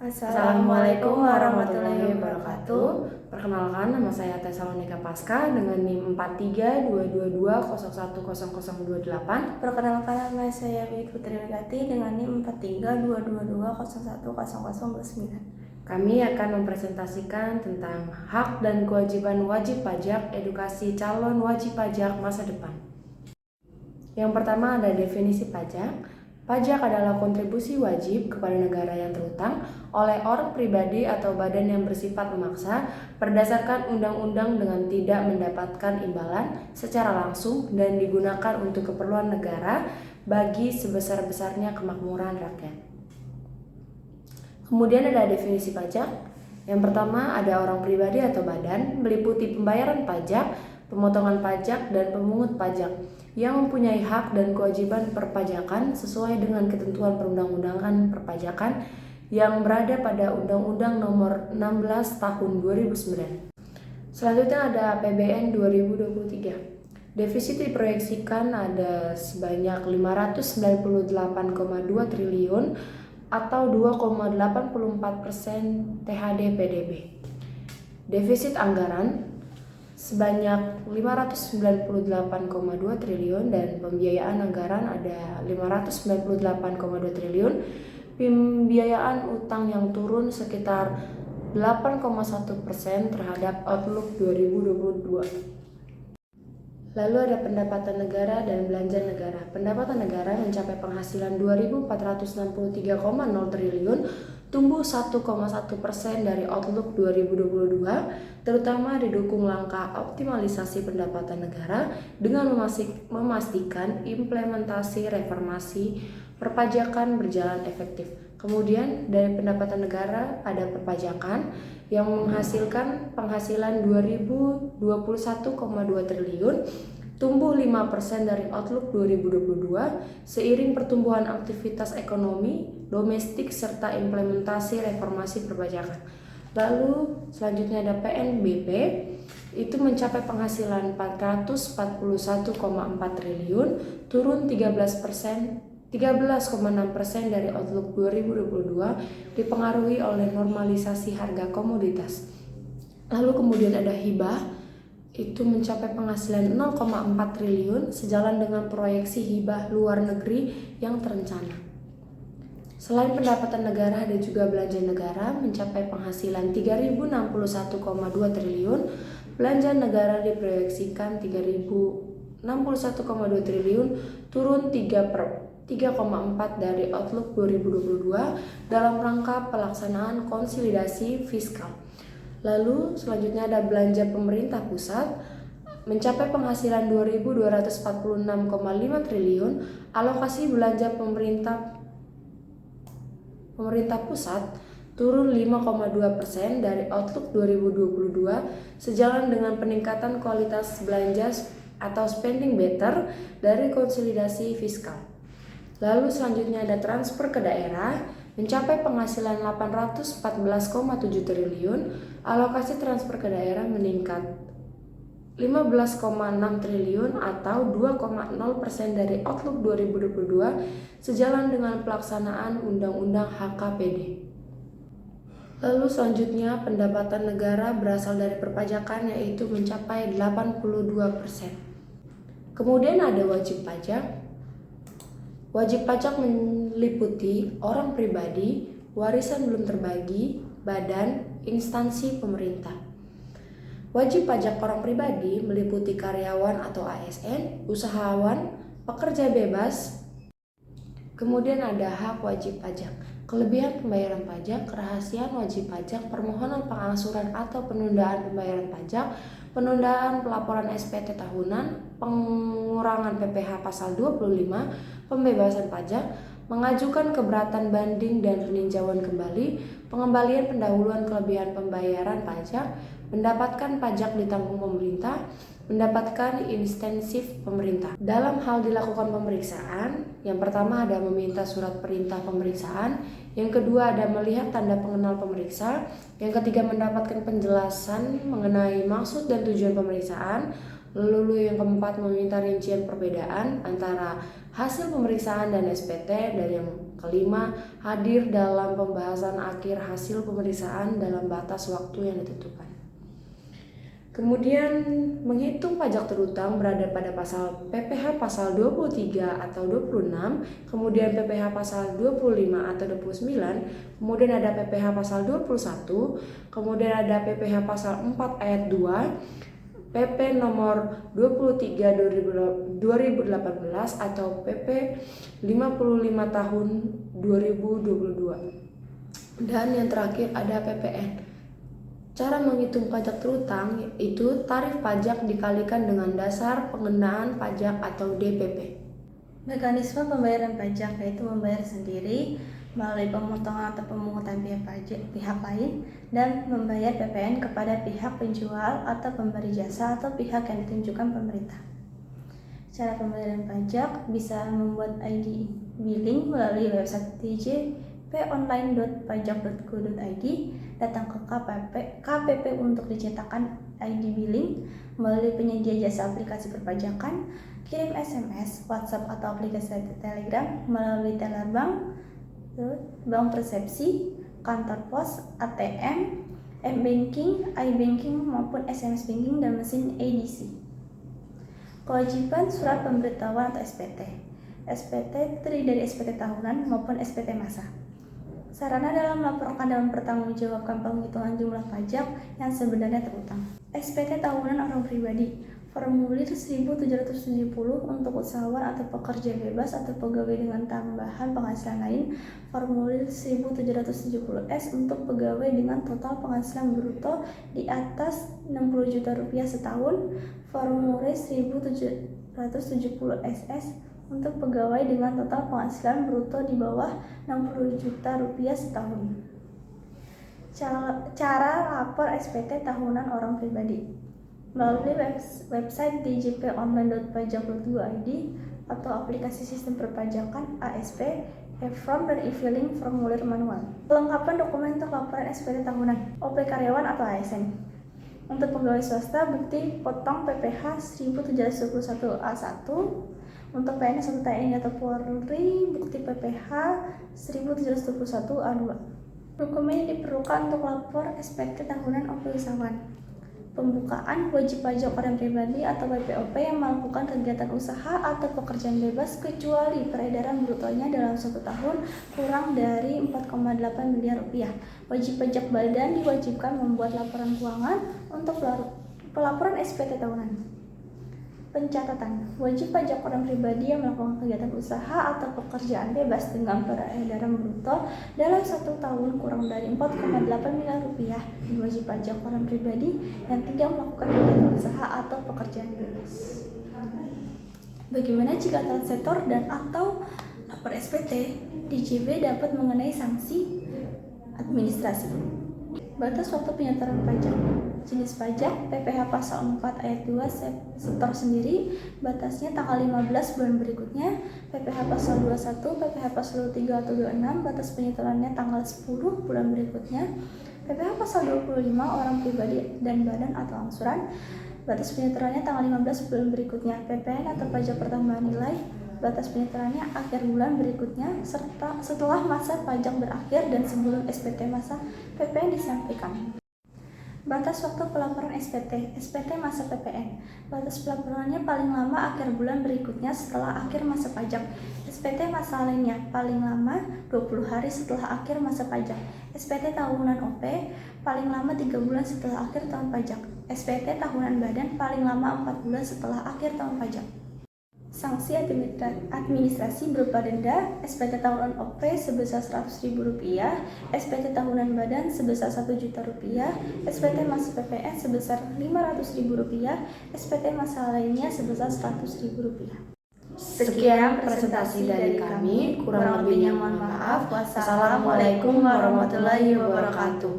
Assalamualaikum warahmatullahi wabarakatuh. Perkenalkan, nama saya Tesalonika Pasca dengan NIM 4322210028. Perkenalkan, nama saya Widi Putri Legati dengan NIM 4322210029. Kami akan mempresentasikan tentang hak dan kewajiban wajib pajak edukasi calon wajib pajak masa depan. Yang pertama ada definisi pajak. Pajak adalah kontribusi wajib kepada negara yang terhutang oleh orang pribadi atau badan yang bersifat memaksa berdasarkan undang-undang dengan tidak mendapatkan imbalan secara langsung dan digunakan untuk keperluan negara bagi sebesar-besarnya kemakmuran rakyat. Kemudian ada definisi pajak. Yang pertama ada orang pribadi atau badan meliputi pembayaran pajak, pemotongan pajak, dan pemungut pajak yang mempunyai hak dan kewajiban perpajakan sesuai dengan ketentuan perundang-undangan perpajakan yang berada pada Undang-Undang Nomor 16 Tahun 2009. Selanjutnya ada APBN 2023. Defisit diproyeksikan ada sebanyak 598,2 triliun atau 2,84% THD PDB. Defisit anggaran sebanyak 598,2 triliun dan pembiayaan anggaran ada 598,2 triliun. Pembiayaan utang yang turun sekitar 8,1% terhadap Outlook 2022. Lalu ada pendapatan negara dan belanja negara. Pendapatan negara mencapai penghasilan 2.463,0 triliun, tumbuh 1,1% dari Outlook 2022, terutama didukung langkah optimalisasi pendapatan negara dengan memastikan implementasi reformasi perpajakan berjalan efektif. Kemudian dari pendapatan negara ada perpajakan yang menghasilkan penghasilan 2021,2 triliun, tumbuh 5% dari Outlook 2022 seiring pertumbuhan aktivitas ekonomi domestik serta implementasi reformasi perpajakan. Lalu selanjutnya ada PNBP, itu mencapai penghasilan 441,4 triliun, turun 13,6% dari Outlook 2022 dipengaruhi oleh normalisasi harga komoditas. Lalu kemudian ada hibah, itu mencapai penghasilan 0,4 triliun sejalan dengan proyeksi hibah luar negeri yang terencana. Selain pendapatan negara ada juga belanja negara mencapai penghasilan 3.061,2 triliun. Belanja negara diproyeksikan 3.061,2 triliun, turun 3,4 dari Outlook 2022 dalam rangka pelaksanaan konsolidasi fiskal. Lalu selanjutnya ada belanja pemerintah pusat mencapai penghasilan 2.246,5 triliun. Alokasi belanja pemerintah pusat turun 5,2% dari Outlook 2022 sejalan dengan peningkatan kualitas belanja atau spending better dari konsolidasi fiskal. Lalu selanjutnya ada transfer ke daerah mencapai penghasilan 814,7 triliun. Alokasi transfer ke daerah meningkat 15,6 triliun atau 2,0% dari Outlook 2022 sejalan dengan pelaksanaan Undang-Undang HKPD. Lalu selanjutnya pendapatan negara berasal dari perpajakan yaitu mencapai 82%. Kemudian ada wajib pajak. Wajib pajak meliputi orang pribadi, warisan belum terbagi, badan, instansi pemerintah. Wajib pajak orang pribadi meliputi karyawan atau ASN, usahawan, pekerja bebas. Kemudian ada hak wajib pajak, kelebihan pembayaran pajak, kerahasiaan wajib pajak, permohonan pengangsuran atau penundaan pembayaran pajak, penundaan pelaporan SPT tahunan, pengurangan PPh pasal 25, pembebasan pajak, mengajukan keberatan banding dan peninjauan kembali, pengembalian pendahuluan kelebihan pembayaran pajak, mendapatkan pajak ditanggung pemerintah, mendapatkan insentif pemerintah. Dalam hal dilakukan pemeriksaan, yang pertama ada meminta surat perintah pemeriksaan, yang kedua ada melihat tanda pengenal pemeriksa, yang ketiga mendapatkan penjelasan mengenai maksud dan tujuan pemeriksaan, lalu yang keempat meminta rincian perbedaan antara hasil pemeriksaan dan SPT. Dan yang kelima, hadir dalam pembahasan akhir hasil pemeriksaan dalam batas waktu yang ditentukan. Kemudian menghitung pajak terutang berada pada pasal PPh pasal 23 atau 26, kemudian PPh pasal 25 atau 29, kemudian ada PPh pasal 21, kemudian ada PPh pasal 4 ayat 2, PP nomor 23 2018 atau PP 55 tahun 2022. Dan yang terakhir ada PPN. Cara menghitung pajak terutang itu tarif pajak dikalikan dengan dasar pengenaan pajak atau DPP. Mekanisme pembayaran pajak yaitu membayar sendiri melalui pemotongan atau pemungutan biaya pajak pihak lain dan membayar PPN kepada pihak penjual atau pemberi jasa atau pihak yang ditunjukkan pemerintah. Cara pembayaran pajak bisa membuat ID billing melalui website djponline.pajak.go.id, datang ke KPP untuk dicetakkan ID billing melalui penyedia jasa aplikasi perpajakan, kirim SMS, WhatsApp atau aplikasi Telegram melalui teller bank, bank persepsi, kantor pos, ATM, M-Banking, iBanking maupun SMS banking dan mesin EDC. Kewajiban surat pemberitahuan atau SPT. SPT terdiri dari SPT tahunan maupun SPT masa. Sarana dalam melaporkan dan mempertanggungjawabkan penghitungan jumlah pajak yang sebenarnya terutang. SPT tahunan orang pribadi. Formulir 1770 untuk usahawan atau pekerja bebas atau pegawai dengan tambahan penghasilan lain. Formulir 1770S untuk pegawai dengan total penghasilan bruto di atas 60 juta rupiah setahun. Formulir 1770SS untuk pegawai dengan total penghasilan bruto di bawah 60 juta rupiah setahun. Cara lapor SPT tahunan orang pribadi melalui website djponline.pajak.go.id atau aplikasi sistem perpajakan ASP, e-form dan e-filing formulir manual. Kelengkapan dokumen untuk laporan SPT tahunan, OP karyawan atau ASN. Untuk pegawai swasta, bukti potong PPh 1721A1. Untuk PNS atau TNI atau Polri, bukti PPh 1721A2. Dokumen yang diperlukan untuk lapor SPT tahunan OP usahawan. Pembukaan wajib pajak orang pribadi atau WPOP yang melakukan kegiatan usaha atau pekerjaan bebas kecuali peredaran brutonya dalam 1 tahun kurang dari 4,8 miliar rupiah. Wajib pajak badan diwajibkan membuat laporan keuangan untuk pelaporan SPT tahunan. Pencatatan. Wajib pajak orang pribadi yang melakukan kegiatan usaha atau pekerjaan bebas dengan peredaran bruto dalam 1 tahun kurang dari 4,8 miliar rupiah, dan wajib pajak orang pribadi yang tidak melakukan kegiatan usaha atau pekerjaan bebas. Bagaimana jika transator dan atau lapor SPT? DJP dapat mengenai sanksi administrasi. Batas waktu penyetoran pajak. Jenis pajak PPh pasal 4 ayat 2 setor sendiri, batasnya tanggal 15 bulan berikutnya. PPh pasal 21, PPh pasal 23 atau 26, batas penyetorannya tanggal 10 bulan berikutnya. PPh pasal 25 orang pribadi dan badan atau angsuran, batas penyetorannya tanggal 15 bulan berikutnya. PPN atau pajak pertambahan nilai, batas penyetorannya akhir bulan berikutnya serta setelah masa pajak berakhir dan sebelum SPT masa PPN disampaikan. Batas waktu pelaporan SPT masa PPN. Batas pelaporannya paling lama akhir bulan berikutnya setelah akhir masa pajak. SPT masa lainnya paling lama 20 hari setelah akhir masa pajak. SPT tahunan OP paling lama 3 bulan setelah akhir tahun pajak. SPT tahunan badan paling lama 4 bulan setelah akhir tahun pajak. Sanksi administrasi berupa denda, SPT tahunan OP sebesar Rp100.000, SPT tahunan badan sebesar Rp1.000.000, SPT masa PPN sebesar Rp500.000, SPT masa lainnya sebesar Rp100.000. Sekian presentasi dari kami, kurang lebihnya mohon maaf. Wassalamualaikum warahmatullahi wabarakatuh.